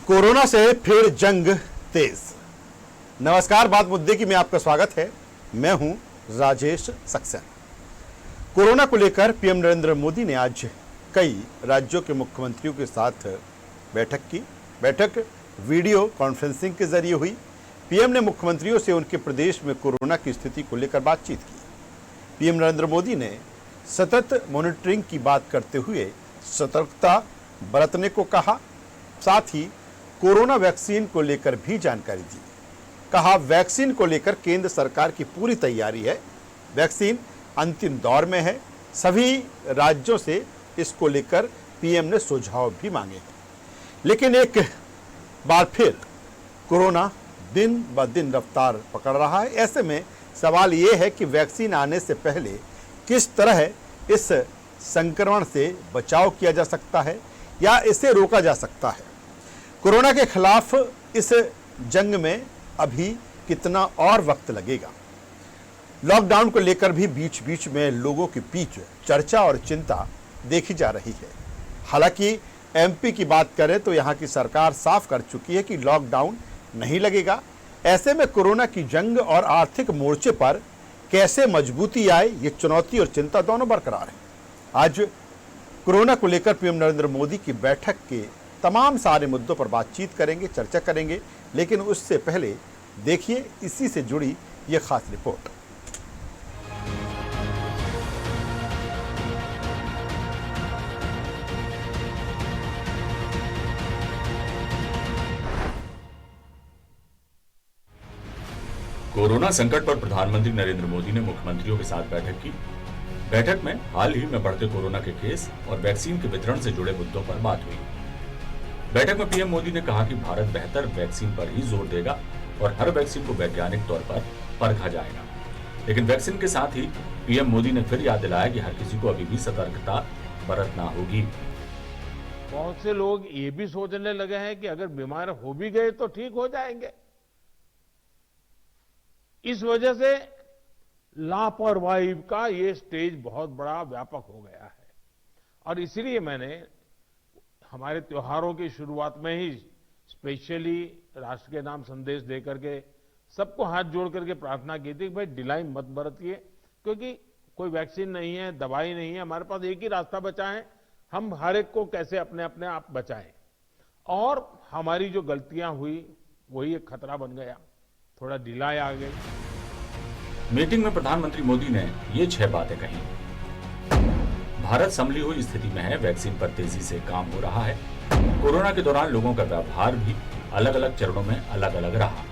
Corona से फिर जंग तेज। नमस्कार, बात मुद्दे की में आपका स्वागत है। मैं हूं राजेश सक्सेना। कोरोना को लेकर पीएम नरेंद्र मोदी ने आज कई राज्यों के मुख्यमंत्रियों के साथ बैठक की। बैठक वीडियो कॉन्फ्रेंसिंग के जरिए हुई। पीएम ने मुख्यमंत्रियों से उनके प्रदेश में कोरोना की स्थिति को लेकर बातचीत की। पीएम नरेंद्र मोदी ने सतत मॉनिटरिंग की बात करते हुए सतर्कता बरतने को कहा। साथ ही कोरोना वैक्सीन को लेकर भी जानकारी दी। कहा, वैक्सीन को लेकर केंद्र सरकार की पूरी तैयारी है। वैक्सीन अंतिम दौर में है। सभी राज्यों से इसको लेकर पीएम ने सुझाव भी मांगे हैं। लेकिन एक बार फिर कोरोना दिन ब दिन रफ्तार पकड़ रहा है। ऐसे में सवाल ये है कि वैक्सीन आने से पहले किस तरह इस संक्रमण से बचाव किया जा सकता है या इसे रोका जा सकता है। कोरोना के खिलाफ इस जंग में अभी कितना और वक्त लगेगा। लॉकडाउन को लेकर भी बीच बीच में लोगों के बीच चर्चा और चिंता देखी जा रही है। हालांकि एमपी की बात करें तो यहां की सरकार साफ कर चुकी है कि लॉकडाउन नहीं लगेगा। ऐसे में कोरोना की जंग और आर्थिक मोर्चे पर कैसे मजबूती आए, ये चुनौती और चिंता दोनों बरकरार है। आज कोरोना को लेकर पीएम नरेंद्र मोदी की बैठक के तमाम सारे मुद्दों पर बातचीत करेंगे, चर्चा करेंगे। लेकिन उससे पहले देखिए इसी से जुड़ी यह खास रिपोर्ट। कोरोना संकट पर प्रधानमंत्री नरेंद्र मोदी ने मुख्यमंत्रियों के साथ बैठक की। बैठक में हाल ही में बढ़ते कोरोना के केस और वैक्सीन के वितरण से जुड़े मुद्दों पर बात हुई। बैठक में पीएम मोदी ने कहा कि भारत बेहतर वैक्सीन पर ही जोर देगा और हर वैक्सीन को वैज्ञानिक तौर पर परखा जाएगा। लेकिन वैक्सीन के साथ ही पीएम मोदी ने फिर याद दिलाया कि हर किसी को अभी भी सतर्कता बरतना होगी। बहुत से लोग ये भी सोचने लगे हैं कि अगर बीमार हो भी गए तो ठीक हो जाएंगे। इस वजह से लापरवाही का ये स्टेज बहुत बड़ा व्यापक हो गया है और इसलिए मैंने हमारे त्योहारों की शुरुआत में ही स्पेशली राष्ट्र के नाम संदेश दे करके सबको हाथ जोड़ करके प्रार्थना की थी कि भाई ढिलाई मत बरतिए, क्योंकि कोई वैक्सीन नहीं है, दवाई नहीं है, हमारे पास एक ही रास्ता बचा है। हम हर एक को कैसे अपने अपने आप बचाएं और हमारी जो गलतियां हुई वही एक खतरा बन गया, थोड़ा ढिलाई आ गई। मीटिंग में प्रधानमंत्री मोदी ने ये 6 बातें कही। भारत संभली हुई स्थिति में है, वैक्सीन पर तेजी से काम हो रहा है। कोरोना के दौरान लोगों का व्यवहार भी अलग अलग चरणों में अलग अलग रहा।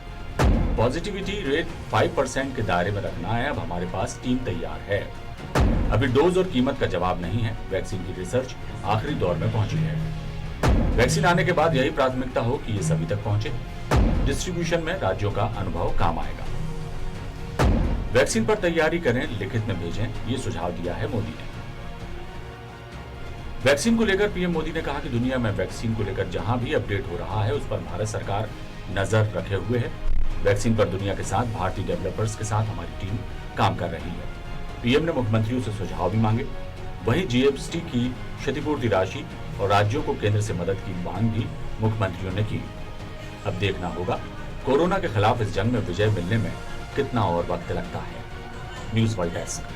पॉजिटिविटी रेट 5% के दायरे में रखना है। अब हमारे पास टीम तैयार है। अभी डोज और कीमत का जवाब नहीं है। वैक्सीन की रिसर्च आखिरी दौर में पहुंची है। वैक्सीन आने के बाद यही प्राथमिकता हो कि ये सभी तक पहुंचे। डिस्ट्रीब्यूशन में राज्यों का अनुभव काम आएगा। वैक्सीन पर तैयारी करें, लिखित में भेजें, ये सुझाव दिया है मोदी ने। वैक्सीन को लेकर पीएम मोदी ने कहा कि दुनिया में वैक्सीन को लेकर जहां भी अपडेट हो रहा है उस पर भारत सरकार नजर रखे हुए है। वैक्सीन पर दुनिया के साथ भारतीय डेवलपर्स के साथ हमारी टीम काम कर रही है। पीएम ने मुख्यमंत्रियों से सुझाव भी मांगे। वहीं जीएसटी की क्षतिपूर्ति राशि और राज्यों को केंद्र से मदद की मांग भी मुख्यमंत्रियों ने की। अब देखना होगा कोरोना के खिलाफ इस जंग में विजय मिलने में कितना और वक्त लगता है। News world desk.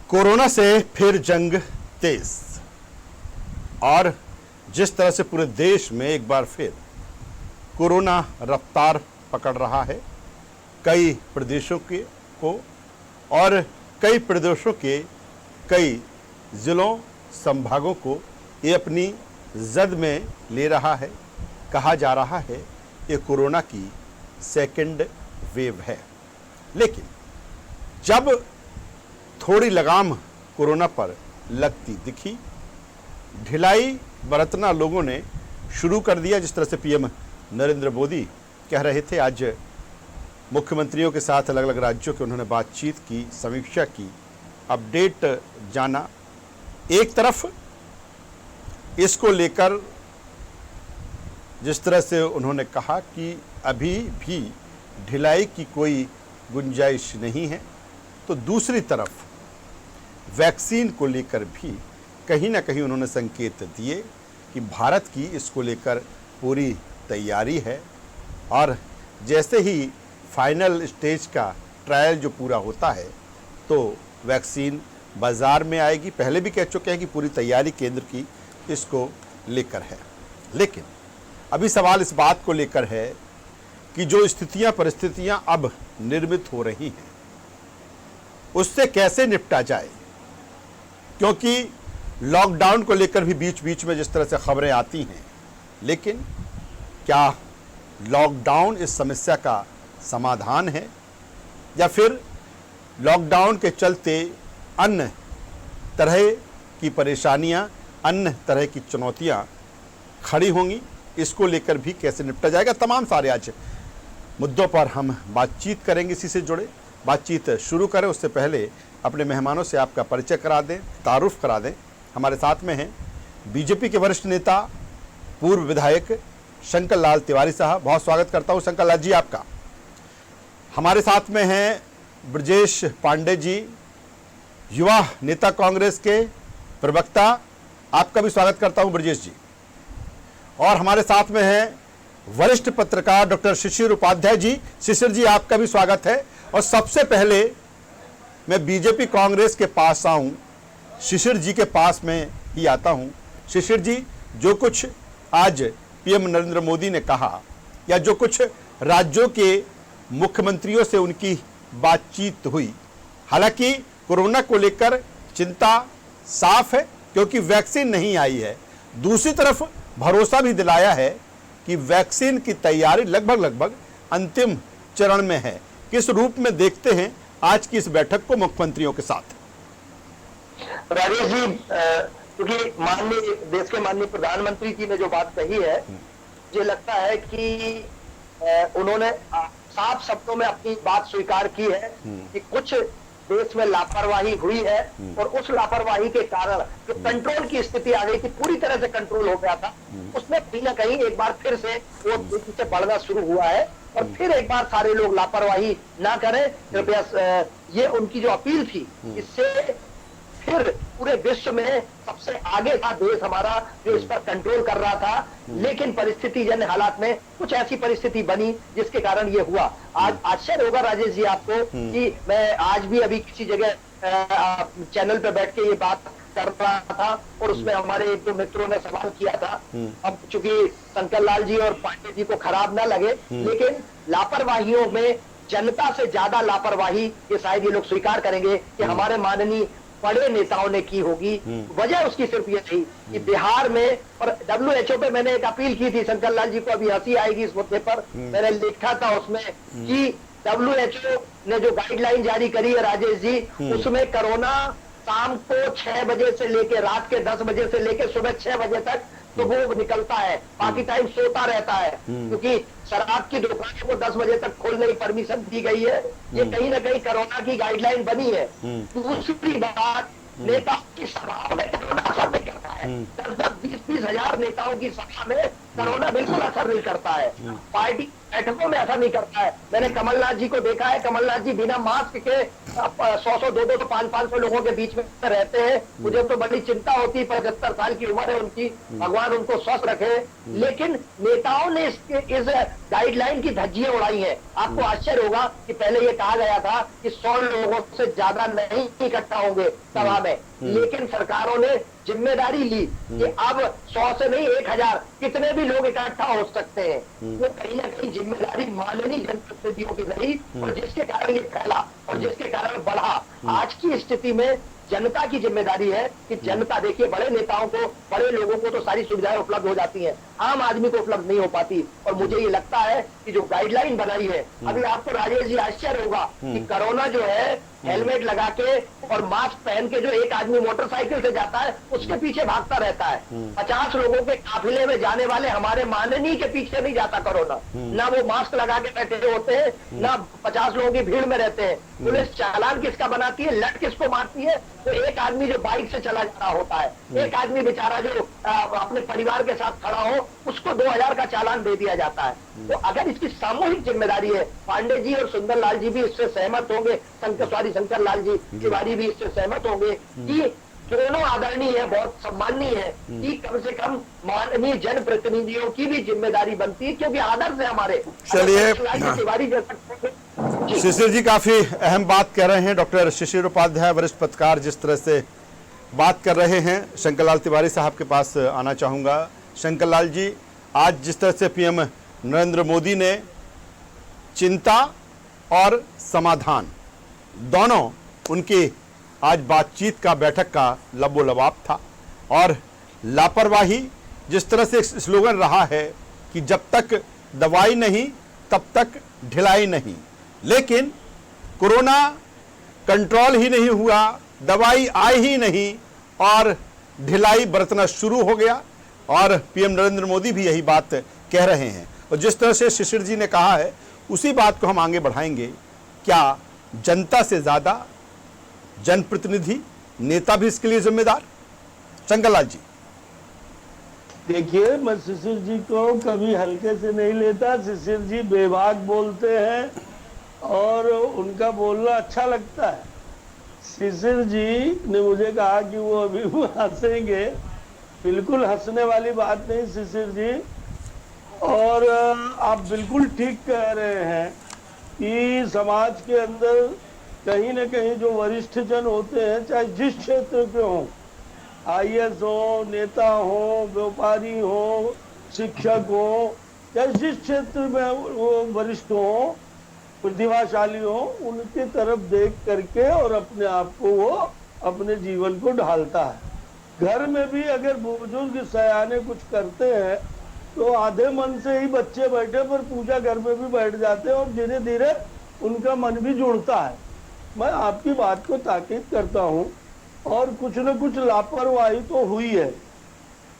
कोरोना से फिर जंग तेज और जिस तरह से पूरे देश में एक बार फिर कोरोना रफ्तार पकड़ रहा है, कई प्रदेशों के को और कई प्रदेशों के कई जिलों संभागों को ये अपनी जद में ले रहा है। कहा जा रहा है ये कोरोना की सेकंड वेव है। लेकिन जब थोड़ी लगाम कोरोना पर लगती दिखी, ढिलाई बरतना लोगों ने शुरू कर दिया। जिस तरह से पीएम नरेंद्र मोदी कह रहे थे, आज मुख्यमंत्रियों के साथ अलग अलग राज्यों के उन्होंने बातचीत की, समीक्षा की, अपडेट जाना। एक तरफ इसको लेकर जिस तरह से उन्होंने कहा कि अभी भी ढिलाई की कोई गुंजाइश नहीं है, तो दूसरी तरफ वैक्सीन को लेकर भी कहीं ना कहीं उन्होंने संकेत दिए कि भारत की इसको लेकर पूरी तैयारी है और जैसे ही फाइनल स्टेज का ट्रायल जो पूरा होता है तो वैक्सीन बाज़ार में आएगी। पहले भी कह चुके हैं कि पूरी तैयारी केंद्र की इसको लेकर है, लेकिन अभी सवाल इस बात को लेकर है कि जो स्थितियां परिस्थितियां अब निर्मित हो रही हैं उससे कैसे निपटा जाए, क्योंकि लॉकडाउन को लेकर भी बीच बीच में जिस तरह से खबरें आती हैं, लेकिन क्या लॉकडाउन इस समस्या का समाधान है या फिर लॉकडाउन के चलते अन्य तरह की परेशानियां, अन्य तरह की चुनौतियां खड़ी होंगी, इसको लेकर भी कैसे निपटा जाएगा। तमाम सारे आज मुद्दों पर हम बातचीत करेंगे। इसी से जुड़े बातचीत शुरू करें उससे पहले अपने मेहमानों से आपका परिचय करा दें, तारुफ करा दें। हमारे साथ में हैं बीजेपी के वरिष्ठ नेता पूर्व विधायक शंकर लाल तिवारी साहब, बहुत स्वागत करता हूं शंकर लाल जी आपका। हमारे साथ में हैं ब्रजेश पांडे जी, युवा नेता कांग्रेस के प्रवक्ता, आपका भी स्वागत करता हूं ब्रजेश जी। और हमारे साथ में हैं वरिष्ठ पत्रकार डॉक्टर शिशिर उपाध्याय जी। शिशिर जी आपका भी स्वागत है। और सबसे पहले मैं बीजेपी कांग्रेस के पास आऊं, शिशिर जी के पास में ही आता हूं। शिशिर जी, जो कुछ आज पीएम नरेंद्र मोदी ने कहा या जो कुछ राज्यों के मुख्यमंत्रियों से उनकी बातचीत हुई, हालांकि कोरोना को लेकर चिंता साफ है क्योंकि वैक्सीन नहीं आई है, दूसरी तरफ भरोसा भी दिलाया है कि वैक्सीन की तैयारी लगभग अंतिम चरण में है। किस रूप में देखते हैं आज की इस बैठक को मुख्यमंत्रियों के साथ? राजेश जी, क्योंकि माननीय देश के माननीय प्रधानमंत्री जी ने जो बात कही है, मुझे लगता है कि उन्होंने साफ शब्दों में अपनी बात स्वीकार की है कि कुछ देश में लापरवाही हुई है और उस लापरवाही के कारण जो कंट्रोल की स्थिति आ गई थी, पूरी तरह से कंट्रोल हो गया था, उसमें कहीं ना कहीं एक बार फिर से वो तेजी से बढ़ना शुरू हुआ है। और फिर एक बार सारे लोग लापरवाही ना करें, कृपया, ये उनकी जो अपील थी, इससे फिर पूरे विश्व में सबसे आगे था देश हमारा जो इस पर कंट्रोल कर रहा था। लेकिन परिस्थिति जन्य हालात में कुछ ऐसी परिस्थिति बनी जिसके कारण ये हुआ। आज आश्चर्य होगा राजेश जी आपको कि मैं आज भी अभी किसी जगह चैनल पे बैठ के ये बात कर रहा था और उसमें हमारे एक दो मित्रों ने सवाल किया था। अब चूंकि शंकर लाल जी और पांडे जी को खराब ना लगे, लेकिन लापरवाहियों में जनता से ज्यादा लापरवाही ये शायद ये लोग स्वीकार करेंगे कि हमारे माननीय बड़े नेताओं ने की होगी। वजह उसकी सिर्फ ये थी कि बिहार में, और WHO पे मैंने एक अपील की थी, शंकर लाल जी को अभी हंसी आएगी इस मुद्दे पर, मैंने लिखा था उसमें कि WHO ने जो गाइडलाइन जारी करी है राजेश जी, उसमें कोरोना शाम को 6 बजे से लेके रात के 10 बजे से लेके सुबह 6 बजे तक तो वो निकलता है, बाकी टाइम सोता रहता है, क्योंकि शराब की दुकान को 10 बजे तक खोलने की परमिशन दी गई है। ये कहीं ना कहीं कोरोना की गाइडलाइन बनी है। दूसरी बात, नेता की सभा में कोरोना असर नहीं करता है। 10-10, 20-20 हजार नेताओं की सभा में कोरोना बिल्कुल असर नहीं करता है। पार्टी बैठकों में असर नहीं करता है। मैंने कमलनाथ जी को देखा है, कमलनाथ जी बिना मास्क के 100-100, 200, 500 लोगों के बीच में रहते हैं। मुझे तो बड़ी चिंता होती है, 75 साल की उम्र है उनकी, भगवान उनको स्वस्थ रखे। लेकिन नेताओं ने इस गाइडलाइन की धज्जियां उड़ाई है। आपको आश्चर्य होगा कि पहले ये कहा गया था कि 100 लोगों से ज्यादा नहीं इकट्ठा होंगे सभा में, लेकिन सरकारों ने जिम्मेदारी ली कि अब 100 से नहीं 1000 कितने भी लोग इकट्ठा हो सकते हैं। वो कहीं ना कहीं जिम्मेदारी माननीय जनप्रतिनिधियों की रही और जिसके कारण ये फैला और जिसके कारण बढ़ा। आज की स्थिति में जनता की जिम्मेदारी है कि जनता, देखिए, बड़े नेताओं को, बड़े लोगों को तो सारी सुविधाएं उपलब्ध हो जाती हैं, आम आदमी को उपलब्ध नहीं हो पाती। और मुझे ये लगता है कि जो गाइडलाइन बनाई है, अभी आपको राजेश जी आश्चर्य होगा कि कोरोना जो है, हेलमेट लगा के और मास्क पहन के जो एक आदमी मोटरसाइकिल से जाता है उसके पीछे भागता रहता है। 50 लोगों के काफिले में जाने वाले हमारे माननीय के पीछे नहीं जाता कोरोना, ना वो मास्क लगा के बैठे होते हैं, ना 50 लोगों की भीड़ में रहते हैं। पुलिस चालान किसका बनाती है, लट किसको मारती है? तो एक आदमी जो बाइक से चला जा रहा होता है, एक आदमी बेचारा जो अपने परिवार के साथ खड़ा हो, उसको 2000 का चालान दे दिया जाता है। तो अगर इसकी सामूहिक जिम्मेदारी है, पांडे जी और सुंदरलाल जी भी इससे सहमत होंगे, शंकर लाल जी तिवारी भी इससे सहमत होंगे कि दोनों आदरणीय है, बहुत सम्माननीय है कि कम से कम माननीय जनप्रतिनिधियों की भी जिम्मेदारी बनती है, क्योंकि आदर्श है हमारे। चलिए, तिवारी जैसा शिशिर जी काफी अहम बात कह रहे हैं। डॉक्टर शिशिर उपाध्याय वरिष्ठ पत्रकार जिस तरह से बात कर रहे हैं, शंकरलाल तिवारी साहब के पास आना चाहूँगा। शंकरलाल जी, आज जिस तरह से पीएम नरेंद्र मोदी ने चिंता और समाधान दोनों उनकी आज बातचीत का, बैठक का लबोलबाब था, और लापरवाही जिस तरह से स्लोगन रहा है कि जब तक दवाई नहीं तब तक ढिलाई नहीं, लेकिन कोरोना कंट्रोल ही नहीं हुआ, दवाई आई ही नहीं और ढिलाई बरतना शुरू हो गया। और पीएम नरेंद्र मोदी भी यही बात कह रहे हैं, और जिस तरह से शिशिर जी ने कहा है उसी बात को हम आगे बढ़ाएंगे। क्या जनता से ज्यादा जनप्रतिनिधि, नेता भी इसके लिए जिम्मेदार? शंकरलाल जी। देखिए, मैं शिशिर जी को कभी हल्के से नहीं लेता। शिशिर जी बेबाक बोलते हैं और उनका बोलना अच्छा लगता है। शिशिर जी ने मुझे कहा कि वो अभी हंसेंगे, बिल्कुल हंसने वाली बात नहीं शिशिर जी। और आप बिल्कुल ठीक कह रहे हैं कि समाज के अंदर कहीं न कहीं जो वरिष्ठ जन होते हैं, चाहे जिस क्षेत्र के हों, IAS हो, नेता हो, व्यापारी हो, शिक्षक हो, चाहे जिस क्षेत्र में वो वरिष्ठ हो, प्रतिभाशाली हो, उनकी तरफ देख करके और अपने आप को वो अपने जीवन को ढालता है। घर में भी अगर बुजुर्ग सयाने कुछ करते हैं तो आधे मन से ही बच्चे बैठे पर पूजा घर में भी बैठ जाते हैं, और धीरे धीरे उनका मन भी जुड़ता है। मैं आपकी बात को ताकीद करता हूं, और कुछ न कुछ लापरवाही तो हुई है।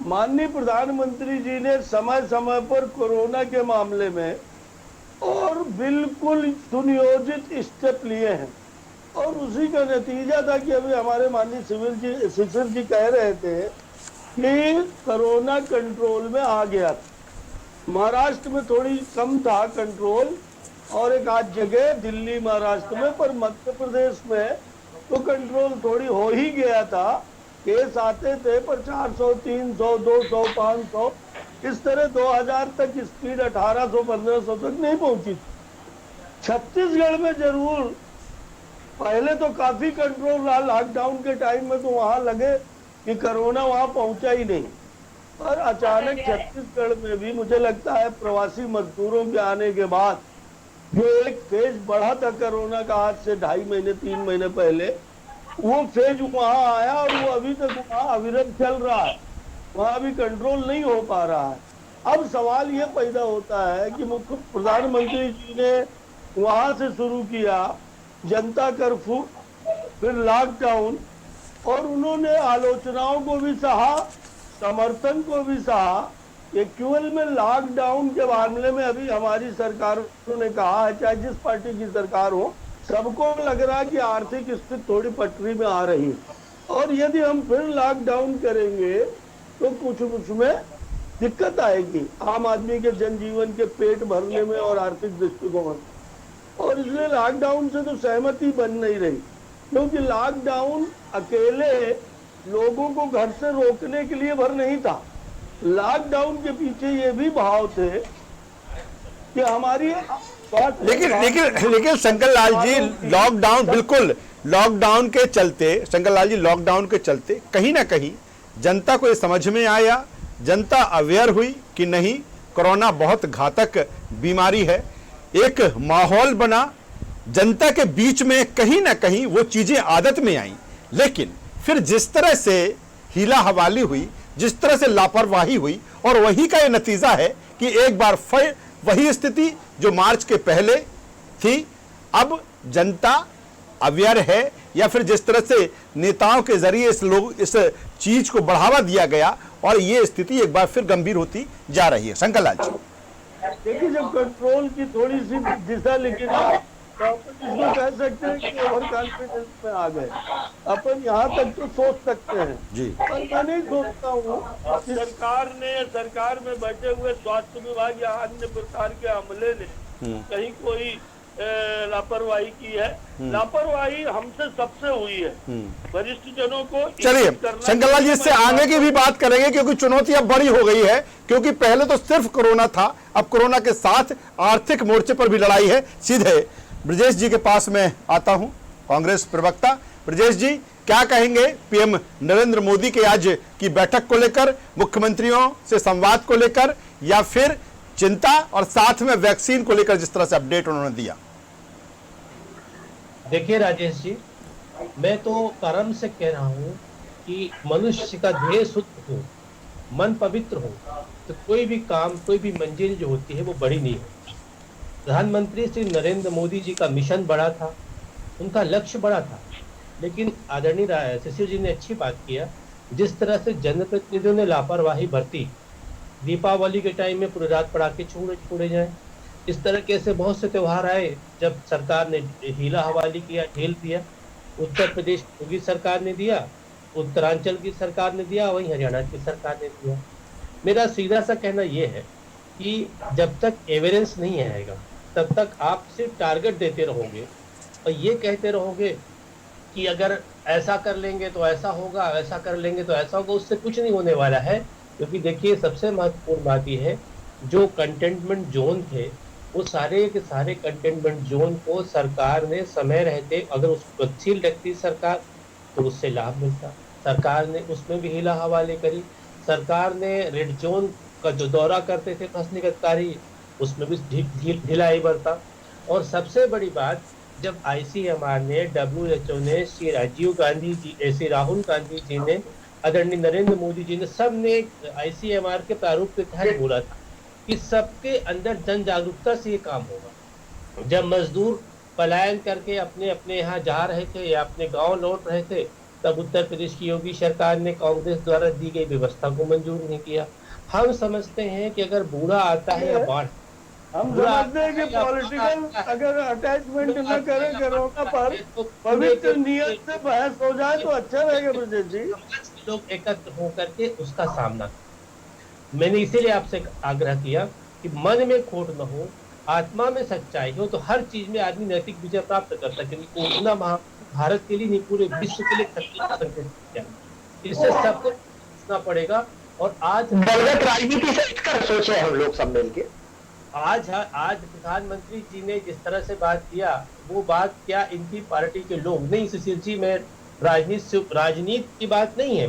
माननीय प्रधानमंत्री जी ने समय समय पर कोरोना के मामले में और बिल्कुल सुनियोजित स्टेप लिए हैं, और उसी का नतीजा था कि अभी हमारे माननीय शिशिर जी कह रहे थे कि कोरोना कंट्रोल में आ गया। महाराष्ट्र में थोड़ी कम था कंट्रोल, और एक आध जगह दिल्ली महाराष्ट्र में, पर मध्य प्रदेश में तो कंट्रोल थोड़ी हो ही गया था। केस आते थे पर 400, 300, 200, 500 इस तरह 2000 तक स्पीड 1800, 1500 तक नहीं पहुंची। छत्तीसगढ़ में जरूर पहले तो काफी कंट्रोल रहा, लॉकडाउन के टाइम में तो वहां लगे कि कोरोना वहां पहुंचा ही नहीं, पर अचानक छत्तीसगढ़ में भी मुझे लगता है प्रवासी मजदूरों के आने के बाद जो एक फेज बढ़ा था कोरोना का, आज से 2.5 महीने 3 महीने पहले, वो फेज वहां आया और वो अभी तक वहां अविरत चल रहा है, वहां भी कंट्रोल नहीं हो पा रहा है। अब सवाल ये पैदा होता है कि मुख्य प्रधानमंत्री जी ने वहां से शुरू किया जनता कर्फ्यू, फिर लॉकडाउन, और उन्होंने आलोचनाओं को भी सहा, समर्थन को भी सहा। एक्चुअल में लॉकडाउन के मामले में अभी हमारी सरकारों ने कहा है, चाहे जिस पार्टी की सरकार हो, सबको लग रहा है कि आर्थिक स्थिति थोड़ी पटरी में आ रही है, और यदि हम फिर लॉकडाउन करेंगे तो कुछ उसमें दिक्कत आएगी आम आदमी के जनजीवन के पेट भरने में और आर्थिक दृष्टिकोण। और इसलिए लॉकडाउन से तो सहमति बन नहीं रही, क्योंकि लॉकडाउन अकेले लोगों को घर से रोकने के लिए भर नहीं था। लॉकडाउन के पीछे ये भी भाव थे कि हमारी लेकिन शंकरलाल जी, लॉकडाउन, बिल्कुल लॉकडाउन के चलते, शंकरलाल जी लॉकडाउन के चलते कहीं ना कहीं जनता को ये समझ में आया, जनता अवेयर हुई कि नहीं, कोरोना बहुत घातक बीमारी है। एक माहौल बना, जनता के बीच में कहीं ना कहीं वो चीजें आदत में आई। लेकिन फिर जिस तरह से हीला हवाली हुई, जिस तरह से लापरवाही हुई, और वही का ये नतीजा है कि एक बार फिर वही स्थिति जो मार्च के पहले थी, अब जनता अवेयर है, या फिर जिस तरह से नेताओं के जरिए इस चीज को बढ़ावा दिया गया, और ये स्थिति एक बार फिर गंभीर होती जा रही है। शंकरलाल जी, देखिए, जब कंट्रोल की थोड़ी सी दिशा, लेकिन जिसको कह सकते हैं कि ओवर कॉन्फिडेंस में आ गए। अपन यहाँ तक तो सोच सकते हैं जी। पर मैं नहीं सोचता हूँ कि सरकार में बैठे हुए स्वास्थ्य विभाग या अन्य प्रकार के अमले ने कहीं कोई लापरवाही की है। लापरवाही हमसे सबसे हुई है, वरिष्ठ जनों को। चलिए शंकरलाल जी, इससे आगे की भी बात करेंगे क्योंकि चुनौती अब बड़ी हो गई है, क्योंकि पहले तो सिर्फ कोरोना था, अब कोरोना के साथ आर्थिक मोर्चे पर भी लड़ाई है। सीधे ब्रजेश जी के पास में आता हूं, कांग्रेस प्रवक्ता। ब्रजेश जी, क्या कहेंगे पीएम नरेंद्र मोदी के आज की बैठक को लेकर, मुख्यमंत्रियों से संवाद को लेकर, या फिर चिंता और साथ में वैक्सीन को लेकर जिस तरह से अपडेट उन्होंने दिया? देखिए राजेश जी, मैं तो कर्म से कह रहा हूँ कि मनुष्य का ध्येय शुद्ध हो, मन पवित्र हो, तो कोई भी काम, कोई भी मंजिल जो होती है वो बड़ी नहीं होती। प्रधानमंत्री श्री नरेंद्र मोदी जी का मिशन बड़ा था, उनका लक्ष्य बड़ा था, लेकिन आदरणीय शिशिर जी ने अच्छी बात किया, जिस तरह से जनप्रतिनिधियों ने लापरवाही बरती, दीपावली के टाइम में पूरी रात पटाखे छोड़े जाए, इस तरह के ऐसे बहुत से त्योहार आए जब सरकार ने हीला हवाली किया, ढील दिया। उत्तर प्रदेश की सरकार ने दिया, उत्तरांचल की सरकार ने दिया, वहीं हरियाणा की सरकार ने दिया। मेरा सीधा सा कहना यह है कि जब तक एविडेंस नहीं आएगा तब तक आप सिर्फ टारगेट देते रहोगे और ये कहते रहोगे कि अगर ऐसा कर लेंगे तो ऐसा होगा, ऐसा कर लेंगे तो ऐसा होगा, उससे कुछ नहीं होने वाला है। क्योंकि देखिए, सबसे महत्वपूर्ण बात यह है, जो कंटेनमेंट जोन थे वो सारे के सारे कंटेनमेंट जोन को सरकार ने समय रहते, अगर उसको गतिशील रखती सरकार तो उससे लाभ मिलता। सरकार ने उसमें भी हीला हवाले करी। सरकार ने रेड जोन का जो दौरा करते थे प्रशासनिक अधिकारी, उसमें भी ढिलाई बरता। और सबसे बड़ी बात, जब ICMR ने, WHO ने, श्री राजीव गांधी जी, श्री राहुल गांधी जी ने, आदरणीय नरेंद्र मोदी जी ने, सब ने ICMR के प्रारूप के तहत बोला था कि सबके अंदर जन जागरूकता से ये काम होगा। जब मजदूर पलायन करके अपने अपने यहाँ जा रहे थे या अपने गांव लौट रहे थे, तब उत्तर प्रदेश की योगी सरकार ने कांग्रेस द्वारा दी गई व्यवस्था को मंजूर नहीं किया। हम समझते हैं कि अगर बूढ़ा आता है या बाढ़, हम समझते हैं कि पॉलिटिकल अगर अटैचमेंट न करें कोरोना पर, पवित्र नियत से बहस हो जाए तो अच्छा रहेगा। ब्रजेश जी, लोग एकत्र होकर के उसका सामना, मैंने इसीलिए आपसे आग्रह किया कि मन में खोट न हो, आत्मा में सच्चाई हो, तो हर चीज में आदमी नैतिक विजय प्राप्त कर सके। कोरोना भारत के लिए नहीं, पूरे विश्व के लिए खतरे का संकेत है। इससे सबको सोचना पड़ेगा। और आज दलगत राजनीति से हटकर सोचे हम लोग सब मिलके। आज प्रधानमंत्री जी ने जिस तरह से बात किया, वो बात क्या इनकी पार्टी के लोग नहीं, सुशील जी, मैं राजनीति की बात नहीं है।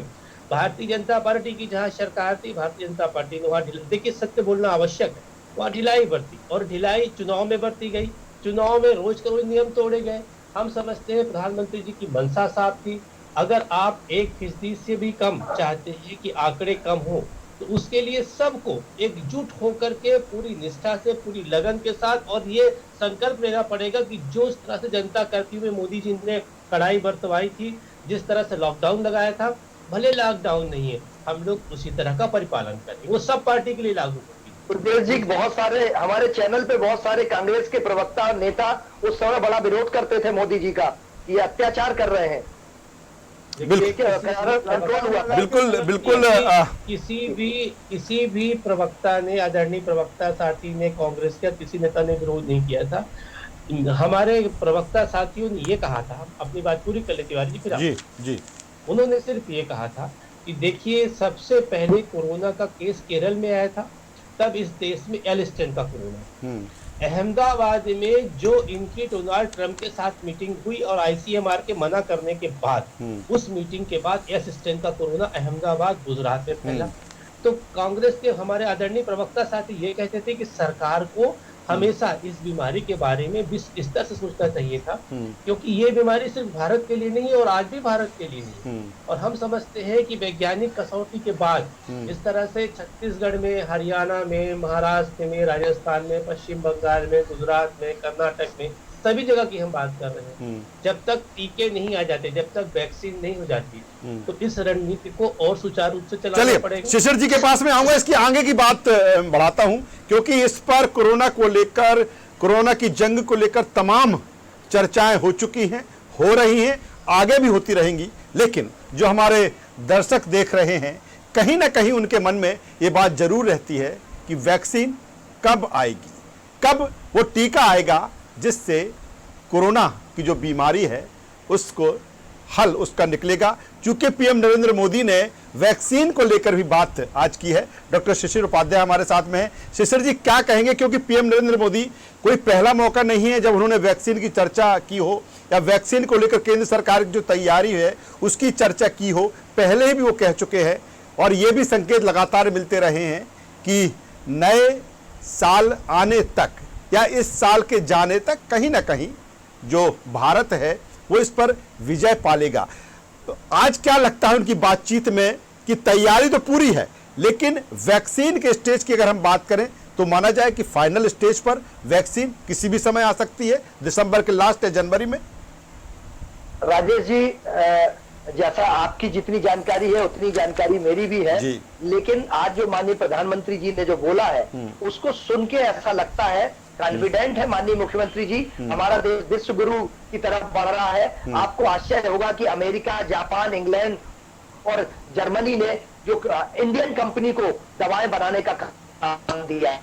भारतीय जनता पार्टी की जहां सरकार थी, भारतीय जनता पार्टी ने वहां देखिए, सत्य बोलना आवश्यक है, वहां ढिलाई बरती, और ढिलाई चुनाव में बरती गई। चुनाव में रोज के रोज नियम तोड़े गए। हम समझते हैं प्रधानमंत्री जी की मंशा साफ थी। अगर आप 1% से भी कम चाहते हैं कि आंकड़े कम हो, तो उसके लिए सबको एकजुट होकर के पूरी निष्ठा से, पूरी लगन के साथ, और ये संकल्प लेना पड़ेगा कि जो इस तरह से जनता कर्फ्यू में मोदी जी ने कड़ाई बरतवाई थी, जिस तरह से लॉकडाउन लगाया था, भले लॉकडाउन नहीं है, हम लोग उसी तरह का परिपालन करें। वो सब पार्टी के लिए लागू होगी। ब्रजेश जी, बहुत सारे हमारे चैनल पे बहुत सारे कांग्रेस के प्रवक्ता नेता उस समय बड़ा विरोध करते थे मोदी जी का, ये अत्याचार कर रहे हैं। बिल्कुल। किसी भी प्रवक्ता ने, आदरणीय प्रवक्ता साथी ने, कांग्रेस के किसी नेता ने विरोध नहीं किया था। हमारे प्रवक्ता साथियों ने ये कहा था, अपनी बात पूरी कर ले तिवारी जी, फिर जी, उन्होंने सिर्फ ये कहा था कि देखिए, सबसे पहले कोरोना का केस केरल में आया था, तब इस देश में एल स्ट्रेन का कोरोना। अहमदाबाद में जो इनकी डोनाल्ड ट्रंप के साथ मीटिंग हुई और ICMR के मना करने के बाद, उस मीटिंग के बाद एस स्ट्रेन का कोरोना अहमदाबाद, गुजरात में फैला। तो कांग्रेस के हमारे आदरणीय प्रवक्ता साथी ये कहते थे कि सरकार को हमेशा इस बीमारी के बारे में विश्व स्तर से सोचना चाहिए था, क्योंकि ये बीमारी सिर्फ भारत के लिए नहीं है और आज भी भारत के लिए नहीं है। और हम समझते हैं कि वैज्ञानिक कसौटी के बाद इस तरह से छत्तीसगढ़ में, हरियाणा में, महाराष्ट्र में, राजस्थान में, पश्चिम बंगाल में, गुजरात में, कर्नाटक में, सभी जगह की हम बात कर रहे हैं, जब तक टीके नहीं आ जाते, जब तक वैक्सीन नहीं हो जाती, तो इस रणनीति को और सुचारू रूप से चलाना पड़ेगा। शिशिर जी के पास में आऊंगा, इसकी आगे की बात बढ़ाता हूं, क्योंकि इस पर कोरोना को लेकर, कोरोना की जंग को लेकर तमाम चर्चाएं हो चुकी हैं, हो रही हैं, आगे भी होती रहेंगी। लेकिन जो हमारे दर्शक देख रहे हैं, कहीं ना कहीं उनके मन में ये बात जरूर रहती है कि वैक्सीन कब आएगी, कब वो टीका आएगा जिससे कोरोना की जो बीमारी है उसको हल उसका निकलेगा। चूंकि पीएम नरेंद्र मोदी ने वैक्सीन को लेकर भी बात आज की है। डॉक्टर शिशिर उपाध्याय हमारे साथ में हैं। शिशिर जी, क्या कहेंगे, क्योंकि पीएम नरेंद्र मोदी कोई पहला मौका नहीं है जब उन्होंने वैक्सीन की चर्चा की हो या वैक्सीन को लेकर केंद्र सरकार की जो तैयारी है उसकी चर्चा की हो। पहले भी वो कह चुके हैं और ये भी संकेत लगातार मिलते रहे हैं कि नए साल आने तक या इस साल के जाने तक कहीं ना कहीं जो भारत है वो इस पर विजय पालेगा। तो आज क्या लगता है उनकी बातचीत में कि तैयारी तो पूरी है, लेकिन वैक्सीन के स्टेज की अगर हम बात करें तो माना जाए कि फाइनल स्टेज पर वैक्सीन किसी भी समय आ सकती है, दिसंबर के लास्ट या जनवरी में? राजेश जी, जैसा आपकी जितनी जानकारी है उतनी जानकारी मेरी भी है, लेकिन आज जो माननीय प्रधानमंत्री जी ने जो बोला है उसको सुन के ऐसा लगता है, कॉन्फिडेंट है माननीय मुख्यमंत्री जी, हमारा देश विश्व गुरु की तरफ बढ़ रहा है। आपको आश्चर्य होगा कि अमेरिका, जापान, इंग्लैंड और जर्मनी ने जो इंडियन कंपनी को दवाएं बनाने का काम दिया है,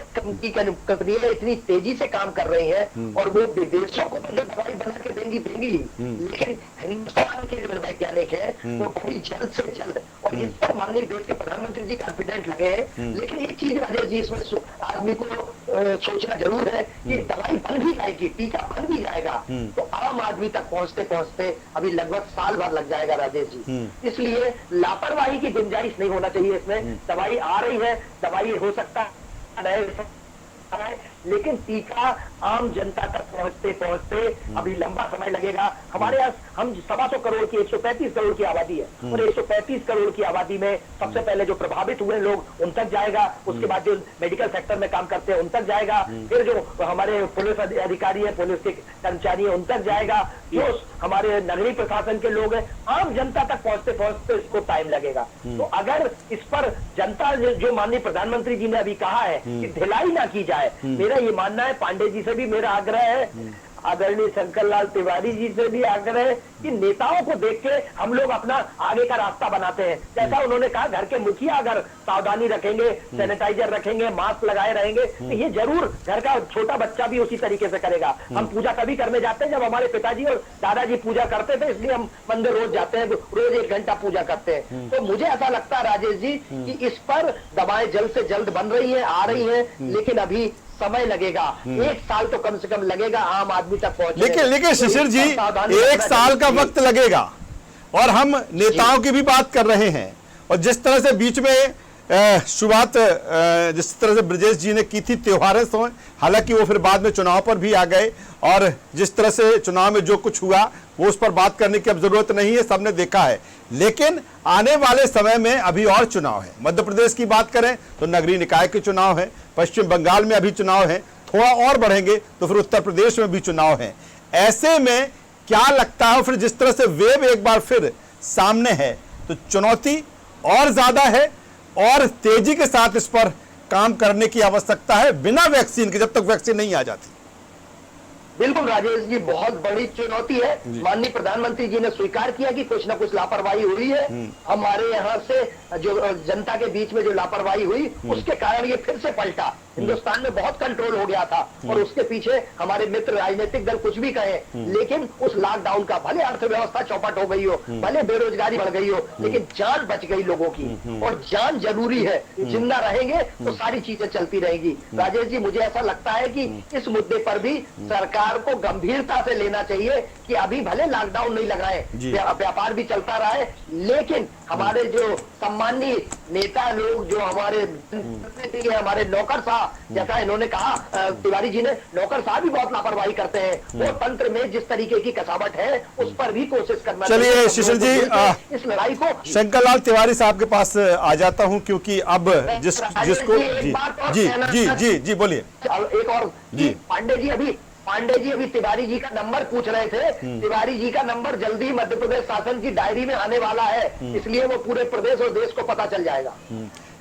कंपनियां इतनी तेजी से काम कर रही हैं और वो विदेशों को तो दवाई बना के देंगी, लेकिन हिंदुस्तान के जो वैज्ञानिक है वो बड़ी जल्द से जल्द, और इस पर माननीय देश के प्रधानमंत्री जी कॉन्फिडेंट लगे हैं। लेकिन एक चीज राजेश जी इसमें आदमी को सोचना जरूर है कि दवाई बन भी जाएगी, टीका बन भी जाएगा, तो आम आदमी तक पहुंचते पहुंचते अभी लगभग साल भर लग जाएगा राजेश जी। इसलिए लापरवाही की गुंजाइश नहीं होना चाहिए इसमें। दवाई आ रही है, दवाई हो सकता है, लेकिन टीका आम जनता तक पहुंचते पहुंचते अभी लंबा समय लगेगा। हमारे यहाँ हम 125 करोड़ की 135 करोड़ की आबादी है और 135 करोड़ की आबादी में सबसे पहले जो प्रभावित हुए लोग उन तक जाएगा, उसके बाद जो मेडिकल सेक्टर में काम करते हैं उन तक जाएगा, फिर जो हमारे पुलिस अधिकारी है, पुलिस के कर्मचारी है उन तक जाएगा, जो हमारे नगरीय प्रशासन के लोग हैं, आम जनता तक पहुंचते पहुंचते इसको टाइम लगेगा। तो अगर इस पर जनता जो माननीय प्रधानमंत्री जी ने अभी कहा है कि ढिलाई ना की जाए, मेरा ये मानना है, पांडे जी से भी मेरा आग्रह है, आदरणीय शंकर लाल तिवारी जी से भी आग्रह है कि नेताओं को देख के हम लोग अपना आगे का रास्ता बनाते हैं। जैसा उन्होंने कहा, घर के मुखिया अगर सावधानी रखेंगे, सैनिटाइजर रखेंगे, मास्क लगाए रहेंगे, तो ये जरूर घर का छोटा बच्चा भी उसी तरीके से करेगा। हम पूजा कभी करने जाते हैं जब हमारे पिताजी और दादाजी पूजा करते थे, इसलिए हम मंदिर रोज जाते हैं, रोज 1 घंटा पूजा करते हैं। तो मुझे ऐसा लगता है राजेश जी कि इस पर दवाएं जल्द से जल्द बन रही है, आ रही है, लेकिन अभी समय लगेगा, 1 साल तो कम से कम लगेगा आम आदमी तक पहुंचने। लेकिन शिशिर जी, 1 साल का वक्त लगेगा और हम नेताओं की भी बात कर रहे हैं, और जिस तरह से बीच में शुरुआत जिस तरह से ब्रजेश जी ने की थी त्योहारों से, हालांकि वो फिर बाद में चुनाव पर भी आ गए, और जिस तरह से चुनाव में जो कुछ हुआ वो उस पर बात करने की अब जरूरत नहीं है, सबने देखा है। लेकिन आने वाले समय में अभी और चुनाव है। मध्य प्रदेश की बात करें तो नगरीय निकाय के चुनाव है, पश्चिम बंगाल में अभी चुनाव है, थोड़ा और बढ़ेंगे तो फिर उत्तर प्रदेश में भी चुनाव है। ऐसे में क्या लगता है, फिर जिस तरह से वेव एक बार फिर सामने है तो चुनौती और ज्यादा है और तेजी के साथ इस पर काम करने की आवश्यकता है, बिना वैक्सीन के, जब तक वैक्सीन नहीं आ जाती। बिल्कुल राजेश जी, बहुत बड़ी चुनौती है। माननीय प्रधानमंत्री जी ने स्वीकार किया कि कुछ ना कुछ लापरवाही हुई है, हमारे यहाँ से जो जनता के बीच में जो लापरवाही हुई उसके कारण ये फिर से पलटा। हिंदुस्तान में बहुत कंट्रोल हो गया था और उसके पीछे हमारे मित्र राजनीतिक दल कुछ भी कहे, लेकिन उस लॉकडाउन का भले अर्थव्यवस्था चौपट हो गई हो, भले बेरोजगारी बढ़ गई हो, लेकिन जान बच गई लोगों की, और जान जरूरी है। जिंदा रहेंगे तो सारी चीजें चलती रहेगी। राजेश जी, मुझे ऐसा लगता है कि इस मुद्दे पर भी सरकार को गंभीरता से लेना चाहिए कि अभी भले लॉकडाउन नहीं लगाए, व्यापार भी चलता रहा है, लेकिन हमारे जो सम्मानीय नेता लोग, जो हमारे नौकर साहब, जैसा इन्होंने कहा तिवारी जी ने, नौकर साहब भी बहुत लापरवाही करते हैं, वो तंत्र में जिस तरीके की कसावट है उस पर भी कोशिश करना। चलिए शिशिर जी, इस लड़ाई को शंकर लाल तिवारी साहब के पास आ जाता हूं, क्योंकि अब जिसको जी बोलिए। एक और जी, पांडे जी अभी तिवारी जी का नंबर पूछ रहे थे। तिवारी जी का नंबर जल्दी मध्य प्रदेश शासन की डायरी में आने वाला है, इसलिए वो पूरे प्रदेश और देश को पता चल जाएगा।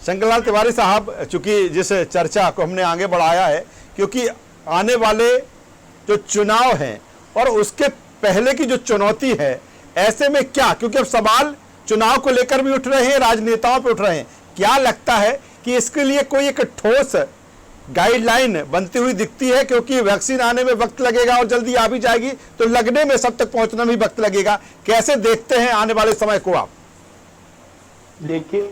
शंकरलाल तिवारी साहब, चूंकि जिस चर्चा को हमने आगे बढ़ाया है, क्योंकि आने वाले जो चुनाव है और उसके पहले की जो चुनौती है, ऐसे में क्या, क्योंकि अब सवाल चुनाव को लेकर भी उठ रहे हैं, राजनेताओं पे उठ रहे हैं, क्या लगता है कि इसके लिए कोई एक ठोस गाइडलाइन बनती हुई दिखती है? क्योंकि वैक्सीन आने में वक्त लगेगा और जल्दी आ भी जाएगी, तो लगने में सब तक पहुंचना भी वक्त लगेगा। कैसे देखते हैं आने वाले समय को आप? देखिए,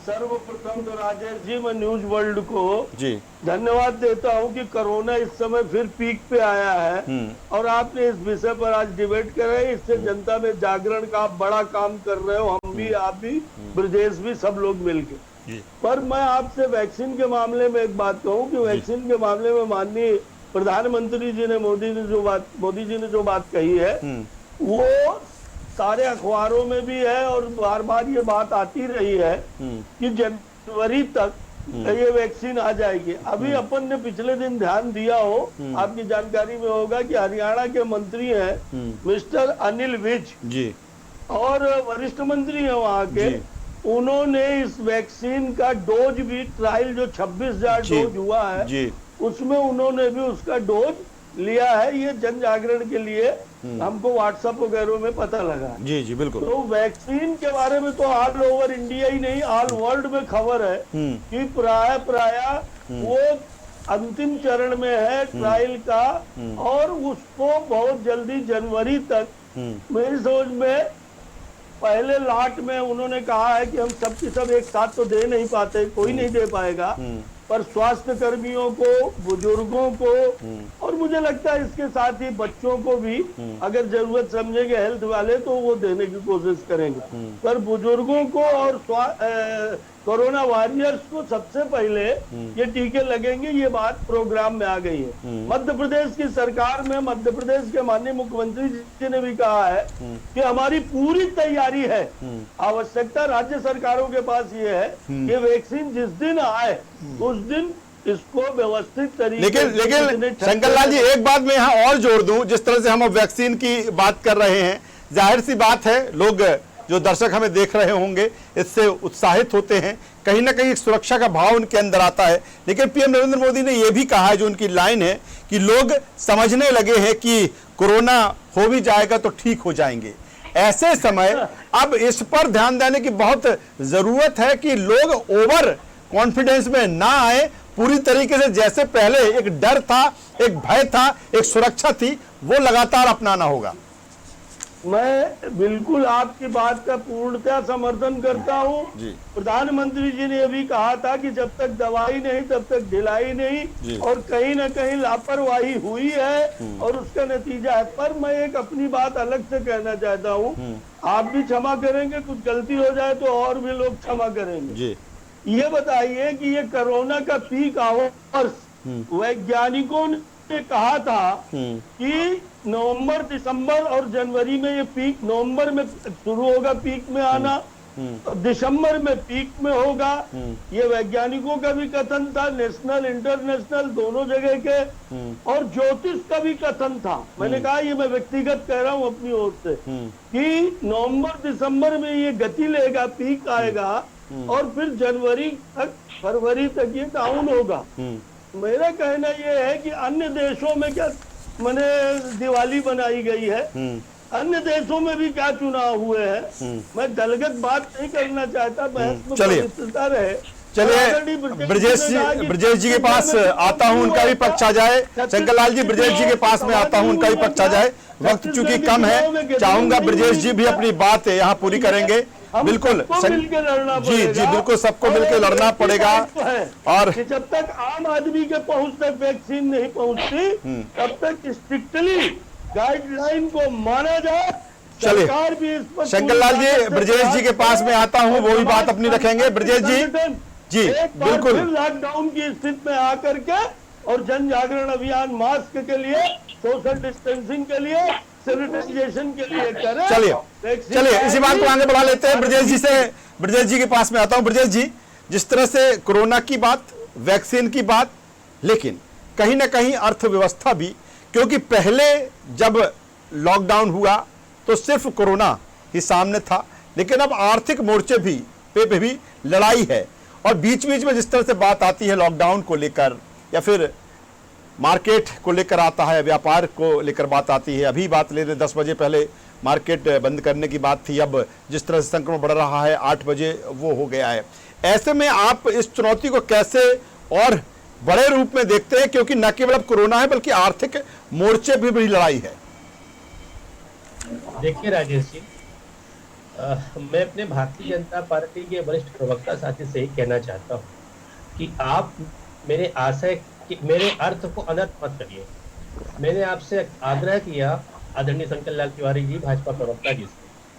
सर्वप्रथम तो राजेश जी, मैं न्यूज वर्ल्ड को जी धन्यवाद देता हूं कि कोरोना इस समय फिर पीक पे आया है और आपने इस विषय पर आज डिबेट कर रहे हैं। इससे जनता में जागरण का आप बड़ा काम कर रहे हो, हम भी, आप भी, ब्रजेश भी, सब लोग मिलकर। पर मैं आपसे वैक्सीन के मामले में एक बात कहूं कि वैक्सीन के मामले में माननीय प्रधानमंत्री जी ने, मोदी जी ने जो बात कही है, वो सारे अखबारों में भी है और बार बार ये बात आती रही है कि जनवरी तक ये वैक्सीन आ जाएगी। अभी अपन ने पिछले दिन ध्यान दिया हो, आपकी जानकारी में होगा कि हरियाणा के मंत्री हैं मिस्टर अनिल विज जी, और वरिष्ठ मंत्री हैं वहां के, उन्होंने इस वैक्सीन का डोज भी, ट्रायल जो 26,000 डोज हुआ है जी, उसमें उन्होंने भी उसका डोज लिया है। ये जन जागरण के लिए हमको व्हाट्सएप वगैरह में पता लगा। जी जी बिल्कुल। तो वैक्सीन के बारे में तो ऑल ओवर इंडिया ही नहीं, ऑल वर्ल्ड में खबर है कि प्राय वो अंतिम चरण में है ट्रायल का और उसको बहुत जल्दी जनवरी तक, मेरी सोच में पहले लाट में उन्होंने कहा है कि हम सबकी सब एक साथ तो दे नहीं पाते, कोई नहीं दे पाएगा, पर स्वास्थ्य कर्मियों को, बुजुर्गों को और मुझे लगता है इसके साथ ही बच्चों को भी अगर जरूरत समझेंगे हेल्थ वाले तो वो देने की कोशिश करेंगे। पर बुजुर्गों को और कोरोना वॉरियर्स को सबसे पहले ये टीके लगेंगे, ये बात प्रोग्राम में आ गई है। मध्य प्रदेश की सरकार में, मध्य प्रदेश के माननीय मुख्यमंत्री जी ने भी कहा है कि हमारी पूरी तैयारी है। आवश्यकता राज्य सरकारों के पास ये है कि वैक्सीन जिस दिन आए उस दिन इसको व्यवस्थित तरीके लेकिन शंकरलाल जी, एक बात मैं यहाँ और जोड़ दूं, जिस तरह से हम अब वैक्सीन की बात कर रहे हैं, जाहिर सी बात है लोग जो दर्शक हमें देख रहे होंगे इससे उत्साहित होते हैं, कहीं ना कहीं सुरक्षा का भाव उनके अंदर आता है। लेकिन पीएम नरेंद्र मोदी ने यह भी कहा है, जो उनकी लाइन है कि लोग समझने लगे हैं कि कोरोना हो भी जाएगा तो ठीक हो जाएंगे। ऐसे समय अब इस पर ध्यान देने की बहुत जरूरत है कि लोग ओवर कॉन्फिडेंस में ना आए, पूरी तरीके से जैसे पहले एक डर था, एक भय था, एक सुरक्षा थी, वो लगातार अपनाना होगा। मैं बिल्कुल आपकी बात का पूर्णतः समर्थन करता हूं। प्रधानमंत्री जी ने भी कहा था कि जब तक दवाई नहीं तब तक ढिलाई नहीं, और कहीं ना कहीं लापरवाही हुई है और उसका नतीजा है। पर मैं एक अपनी बात अलग से कहना चाहता हूं, आप भी क्षमा करेंगे, कुछ गलती हो जाए तो और भी लोग क्षमा करेंगे। ये बताइए कि ये कोरोना का पीक आवर्स वैज्ञानिकों ने कहा था कि नवंबर, दिसंबर और जनवरी में ये पीक, नवंबर में शुरू होगा पीक में आना, दिसंबर में पीक में होगा। ये वैज्ञानिकों का भी कथन था, नेशनल इंटरनेशनल दोनों जगह के, और ज्योतिष का भी कथन था। मैंने कहा, ये मैं व्यक्तिगत कह रहा हूं अपनी ओर से, कि नवंबर दिसंबर में ये गति लेगा, पीक आएगा और फिर जनवरी तक, फरवरी तक ये डाउन होगा। मेरा कहना यह है कि अन्य देशों में क्या मैंने दिवाली बनाई गई है, अन्य देशों में भी क्या चुनाव हुए हैं। मैं दलगत बात नहीं करना चाहता, बहस में पवित्रता रहे। चलिए ब्रजेश जी के पास आता हूं, उनका भी पक्ष आ जाए। शंकरलाल जी, ब्रजेश जी के पास में आता हूं, उनका भी पक्ष आ जाए। वक्त चूंकि कम है, चाहूंगा ब्रजेश जी भी अपनी बात यहाँ पूरी करेंगे। बिल्कुल जी जी, बिल्कुल सबको मिलकर लड़ना पड़ेगा। और जब तक आम आदमी के पहुंच तक वैक्सीन नहीं पहुंचती तब तक स्ट्रिक्टली गाइडलाइन को माना जाए। चलिए शंकरलाल जी, ब्रजेश जी के पास में आता हूं, वो भी बात अपनी रखेंगे। ब्रजेश जी बिल्कुल लॉकडाउन की स्थिति में आकर के और जन जागरण अभियान मास्क के लिए, सोशल डिस्टेंसिंग के लिए, सैनिटाइजेशन के लिए करें। चलिए इसी बात को आगे बढ़ा लेते हैं। ब्रजेश जी के पास में आता हूं। ब्रजेश जी, जिस तरह से कोरोना की बात, वैक्सीन की बात, लेकिन कहीं ना कहीं अर्थव्यवस्था भी, क्योंकि पहले जब लॉकडाउन हुआ तो सिर्फ कोरोना ही सामने था, लेकिन अब आर्थिक मोर्चे पे भी लड़ाई है। और बीच बीच में जिस तरह से बात आती है लॉकडाउन को लेकर या फिर मार्केट को लेकर आता है, व्यापार को लेकर बात आती है। अभी बात ले लें, 10 बजे पहले मार्केट बंद करने की बात थी, अब जिस तरह से संक्रमण बढ़ रहा है 8 बजे वो हो गया है। ऐसे में आप इस चुनौती को कैसे और बड़े रूप में देखते हैं, क्योंकि न केवल अब कोरोना है बल्कि आर्थिक मोर्चे भी बड़ी लड़ाई है। देखिए राजेश जी, मैं अपने भारतीय जनता पार्टी के वरिष्ठ प्रवक्ता साथी से ही कहना चाहता हूँ कि आप मेरे मेरे अर्थ को अनर्थ मत करिए। मैंने आपसे आग्रह किया आदरणीय शंकर लाल तिवारी जी, भाजपा प्रवक्ता जी से,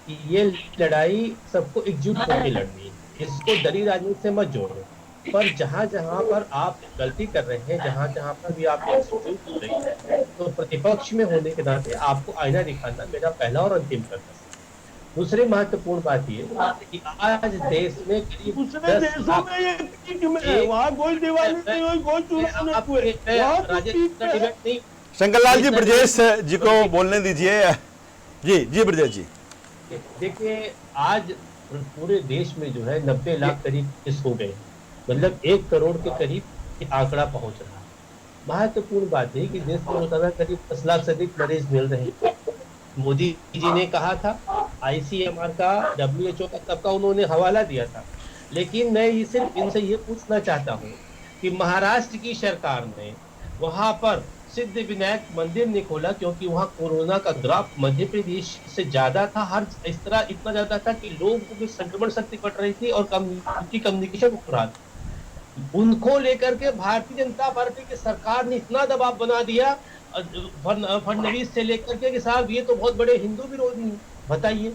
कि ये लड़ाई सबको एकजुट होकर लड़नी है, इसको दलीय राजनीति से मत जोड़ो। पर जहां जहां पर आप गलती कर रहे हैं, जहां जहां पर भी आप चूक हो रही है, तो प्रतिपक्ष में होने के नाते आपको आईना दिखाना मेरा पहला और अंतिम कर्तव्य है। दूसरी महत्वपूर्ण बात ये कि आज देश में करीब दूसरे देशों में ये पीक में है, वहाँ कोई दिवाली नहीं हुई, कोई चुनाव नहीं हुए, वहाँ तो पीक में है। शंकरलाल जी, ब्रजेश जी को बोलने दीजिए। जी ब्रजेश जी। देखिए, आज पूरे देश में जो है 90 लाख करीब केस हो गए, मतलब 1 करोड़ के करीब ये आंकड़ा पहुंच रहा है। महत्वपूर्ण बात है कि देश में रोजाना करीब 10 लाख से अधिक मरीज मिल रहे हैं। मोदी जी ने कहा था, ICMR का, WHO का, सबका उन्होंने हवाला दिया था। लेकिन मैं ये सिर्फ इनसे ये पूछना चाहता हूँ कि महाराष्ट्र की सरकार ने वहां पर सिद्ध विनायक मंदिर नहीं खोला, क्योंकि वहां कोरोना का ग्राफ मध्य प्रदेश से ज्यादा था। हर इस तरह इतना ज्यादा था कि लोगों की संक्रमण शक्ति बढ़ रही थी और उनकी कम्युनिकेशन हो रहा था। उनको लेकर के भारतीय जनता पार्टी की सरकार ने इतना दबाव बना दिया फडणवीस से लेकर के कि साहब ये तो बहुत बड़े हिंदू विरोधी हैं। बताइए,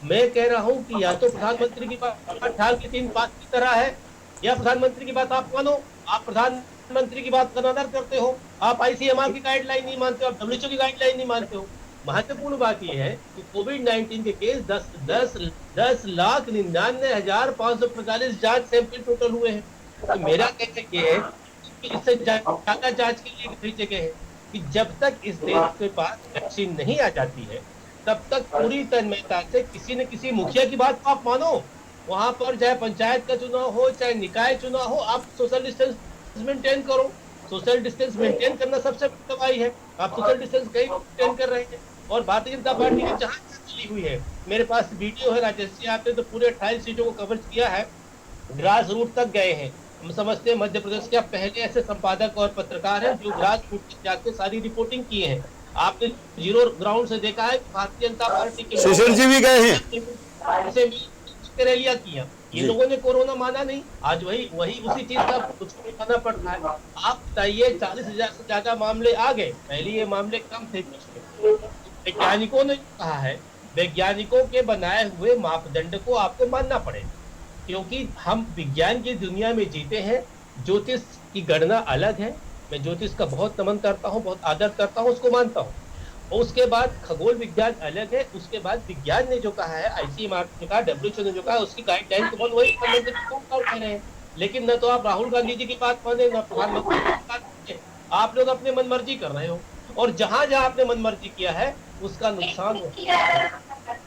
मैं कह रहा हूं कि या तो प्रधानमंत्री की बात ठाल की 3 बात की तरह है, या प्रधानमंत्री की बात आप मानो, आप प्रधानमंत्री की बात का अनादर करते हो, आप ICMR की गाइडलाइन नहीं मानते हो, आप WHO की गाइडलाइन नहीं मानते हो। महत्वपूर्ण बात यह है कि कोविड-19 के केस 10,99,545 जांच सैंपल टोटल हुए हैं। तो मेरा कहना यह है कि इससे ज्यादा जांच के लिए भेजे गए हैं कि जब तक इस देश के पास वैक्सीन नहीं आ जाती है, तब तक पूरी तन्मयता से किसी न किसी मुखिया की बात आप मानो। वहां पर चाहे पंचायत का चुनाव हो, चाहे निकाय चुनाव हो, आप सोशल डिस्टेंस मेंटेन करो। सोशल डिस्टेंस मेंटेन करना सबसे बड़ी दवाई है। आप सोशल डिस्टेंस कहीं मेंटेन कर रहे हैं। और भारतीय जनता पार्टी ने जहां चली हुई है, मेरे पास वीडियो है राजेश जी, आपने तो पूरे 28 सीटों को कवर किया है, ग्रास रूट तक गए हैं। हम समझते हैं मध्य प्रदेश के पहले ऐसे संपादक और पत्रकार हैं जो ग्रास रूट तक जाकर सारी रिपोर्टिंग किए हैं। आपने जीरो ग्राउंड से देखा है भारतीय जनता पार्टी के शेषन जी भी गए हैं, रैलियां किया। ये लोगों ने कोरोना माना नहीं, आज वही उसी चीज का उठाना पड़ रहा है। आप बताइए, 40,000 से ज्यादा मामले आ गए, पहले ये मामले कम थे। वैज्ञानिकों ने कहा है, वैज्ञानिकों के बनाए हुए मापदंड को आपको मानना पड़ेगा, क्योंकि हम विज्ञान की दुनिया में जीते हैं। ज्योतिष की गणना अलग है, मैं ज्योतिष का बहुत नमन करता हूँ, बहुत आदर करता हूँ, उसको मानता हूँ। और उसके बाद खगोल विज्ञान अलग है। उसके बाद विज्ञान ने जो कहा है, ICMR ने कहा, WHO ने जो कहा, उसकी गाइडलाइन तो बहुत वही कह रहे हैं। लेकिन न तो आप राहुल गांधी जी की बात माने, न प्रधानमंत्री की बात माने, आप लोग अपने मनमर्जी कर रहे हो। और जहां जहां आपने मनमर्जी किया है, उसका नुकसान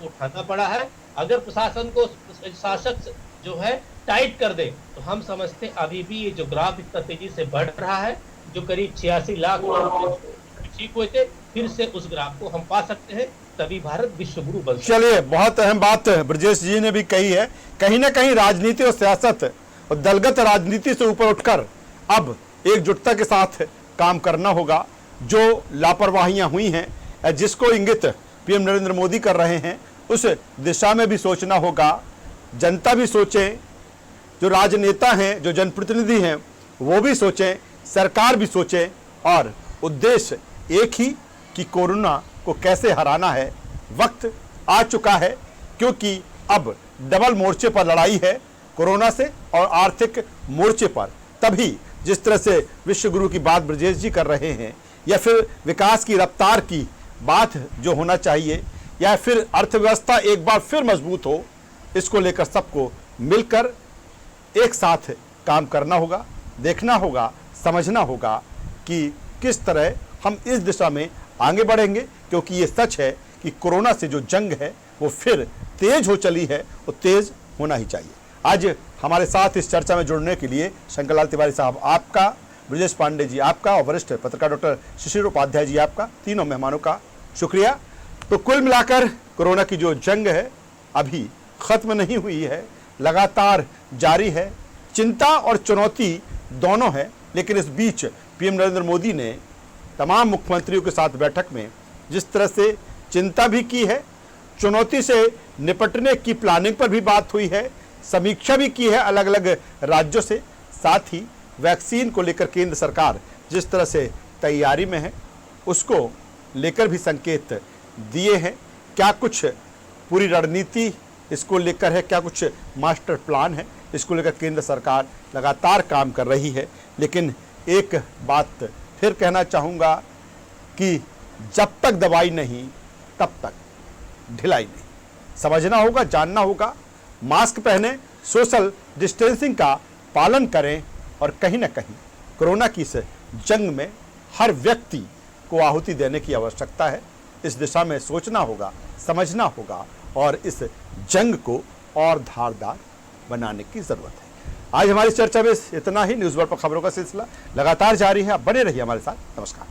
उठाना पड़ा है। अगर प्रशासन को, शासक जो है टाइट कर दे, तो हम समझते अभी भी ये जो ग्राफ इतना तेजी से बढ़ रहा है, जो करीब 86 लाख ठीक हुए थे, फिर से उस ग्राफ को हम पा सकते हैं, तभी भारत विश्व गुरु बन सकता है। चलिए, बहुत अहम बात ब्रजेश जी ने भी कही है। कहीं ना कहीं राजनीति और सियासत और दलगत राजनीति से ऊपर उठकर अब एकजुटता के साथ काम करना होगा। जो लापरवाहियां हुई हैं, जिसको इंगित PM नरेंद्र मोदी कर रहे हैं, उस दिशा में भी सोचना होगा। जनता भी सोचे, जो राजनेता हैं, जो जनप्रतिनिधि हैं, वो भी सोचें, सरकार भी सोचे, और उद्देश्य एक ही कि कोरोना को कैसे हराना है। वक्त आ चुका है, क्योंकि अब डबल मोर्चे पर लड़ाई है, कोरोना से और आर्थिक मोर्चे पर। तभी जिस तरह से विश्व गुरु की बात ब्रजेश जी कर रहे हैं, या फिर विकास की रफ्तार की बात जो होना चाहिए, या फिर अर्थव्यवस्था एक बार फिर मजबूत हो, इसको लेकर सबको मिलकर एक साथ काम करना होगा, देखना होगा, समझना होगा कि किस तरह हम इस दिशा में आगे बढ़ेंगे। क्योंकि ये सच है कि कोरोना से जो जंग है वो फिर तेज हो चली है, वो तेज होना ही चाहिए। आज हमारे साथ इस चर्चा में जुड़ने के लिए शंकर लाल तिवारी साहब आपका ब्रजेश पांडे जी आपका और वरिष्ठ पत्रकार डॉक्टर शिशिर उपाध्याय जी आपका, तीनों मेहमानों का शुक्रिया। तो कुल मिलाकर कोरोना की जो जंग है अभी खत्म नहीं हुई है, लगातार जारी है। चिंता और चुनौती दोनों है, लेकिन इस बीच पीएम नरेंद्र मोदी ने तमाम मुख्यमंत्रियों के साथ बैठक में जिस तरह से चिंता भी की है, चुनौती से निपटने की प्लानिंग पर भी बात हुई है, समीक्षा भी की है अलग अलग राज्यों से, साथ ही वैक्सीन को लेकर केंद्र सरकार जिस तरह से तैयारी में है उसको लेकर भी संकेत दिए हैं। क्या कुछ पूरी रणनीति इसको लेकर है, क्या कुछ मास्टर प्लान है, इसको लेकर केंद्र सरकार लगातार काम कर रही है। लेकिन एक बात फिर कहना चाहूँगा कि जब तक दवाई नहीं तब तक ढिलाई नहीं। समझना होगा, जानना होगा, मास्क पहने, सोशल डिस्टेंसिंग का पालन करें और कहीं ना कहीं कोरोना की इस जंग में हर व्यक्ति को आहुति देने की आवश्यकता है। इस दिशा में सोचना होगा, समझना होगा और इस जंग को और धारदार बनाने की जरूरत है। आज हमारी चर्चा में इतना ही। न्यूज़ वर्ल्ड पर खबरों का सिलसिला लगातार जारी है। आप बने रहिए हमारे साथ। नमस्कार।